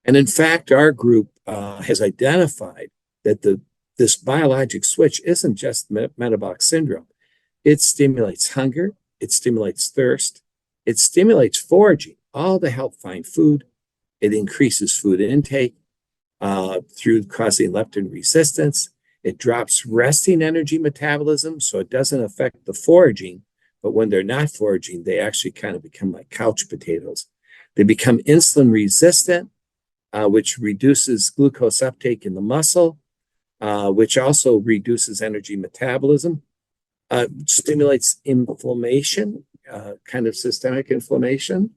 And in fact, our group has identified that this biologic switch isn't just metabolic syndrome. It stimulates hunger, it stimulates thirst, it stimulates foraging, all to help find food. It increases food intake through causing leptin resistance. It drops resting energy metabolism, so it doesn't affect the foraging. But when they're not foraging, they actually kind of become like couch potatoes. They become insulin resistant, which reduces glucose uptake in the muscle, which also reduces energy metabolism, stimulates inflammation, kind of systemic inflammation,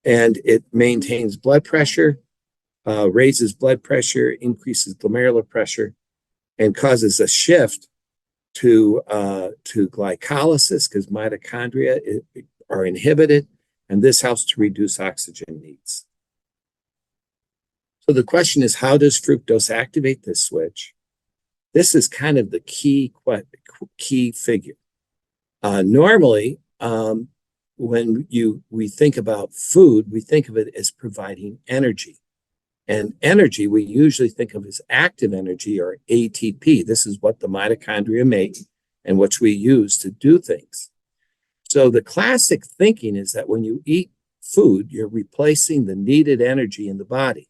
and it maintains blood pressure, raises blood pressure, increases glomerular pressure, and causes a shift to glycolysis because mitochondria are inhibited, and this helps to reduce oxygen needs. So the question is, how does fructose activate this switch? This is kind of the key figure. Normally, when we think about food, we think of it as providing energy. And energy we usually think of as active energy, or ATP. This is what the mitochondria make and which we use to do things. So the classic thinking is that when you eat food, you're replacing the needed energy in the body.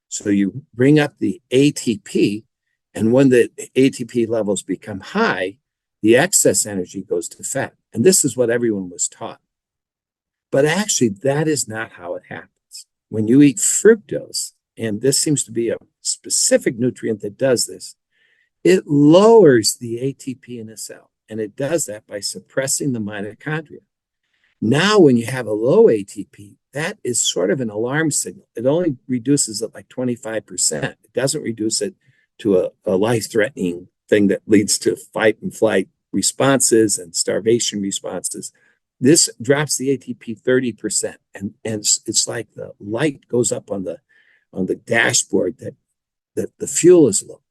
So you bring up the ATP, and when the ATP levels become high, the excess energy goes to fat. And this is what everyone was taught. But actually, that is not how it happens. When you eat fructose, and this seems to be a specific nutrient that does this, it lowers the ATP in a cell. And it does that by suppressing the mitochondria. Now, when you have a low ATP, that is sort of an alarm signal. It only reduces it like 25%. It doesn't reduce it to a life-threatening thing that leads to fight and flight responses and starvation responses. This drops the ATP 30%. And it's like the light goes up on the dashboard that the fuel is low.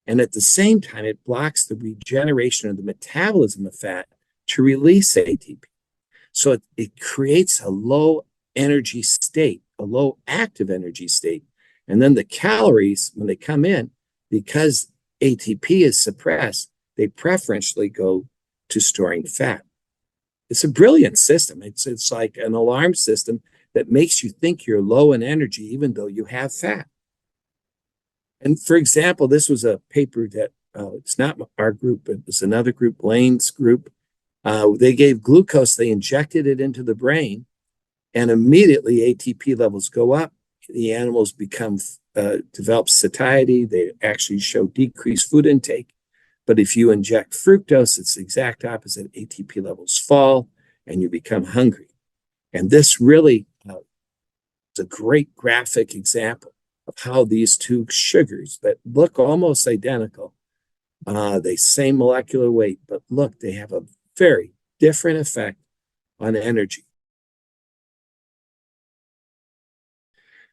And at the same time, it blocks the regeneration of the metabolism of fat to release ATP. So it creates a low energy state, a low active energy state. And then the calories, when they come in, because ATP is suppressed, they preferentially go to storing fat. It's a brilliant system. It's like an alarm system that makes you think you're low in energy, even though you have fat. And for example, this was a paper that it's not our group, it was another group, Lane's group. They gave glucose, they injected it into the brain, and immediately ATP levels go up. The animals develop satiety. They actually show decreased food intake. But if you inject fructose, it's the exact opposite. ATP levels fall and you become hungry. And this really is a great graphic example of how these two sugars that look almost identical, they same molecular weight, but look, they have a very different effect on energy.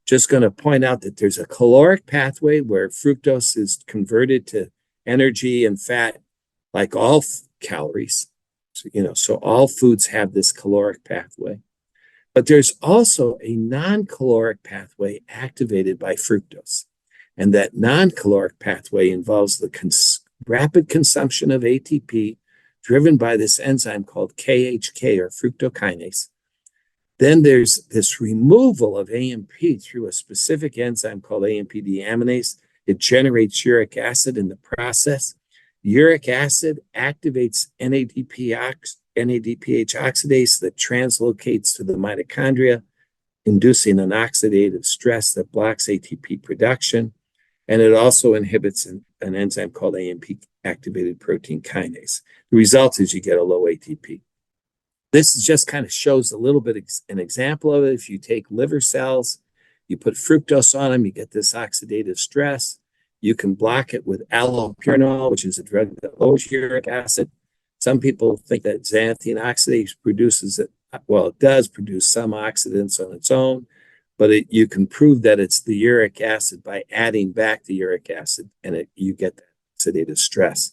Just going to point out that there's a caloric pathway where fructose is converted to energy and fat, like all calories. So all foods have this caloric pathway. But there's also a non-caloric pathway activated by fructose. And that non-caloric pathway involves the rapid consumption of ATP driven by this enzyme called KHK, or fructokinase. Then there's this removal of AMP through a specific enzyme called AMP deaminase. It generates uric acid in the process. Uric acid activates NADPH oxidase that translocates to the mitochondria, inducing an oxidative stress that blocks ATP production. And it also inhibits an enzyme called AMP activated protein kinase. The result is you get a low ATP. This just kind of shows a little bit an example of it. If you take liver cells, you put fructose on them, you get this oxidative stress. You can block it with allopurinol, which is a drug that lowers uric acid. Some people think that xanthine oxidase produces it. Well, it does produce some oxidants on its own, but you can prove that it's the uric acid by adding back the uric acid, and you get that oxidative stress.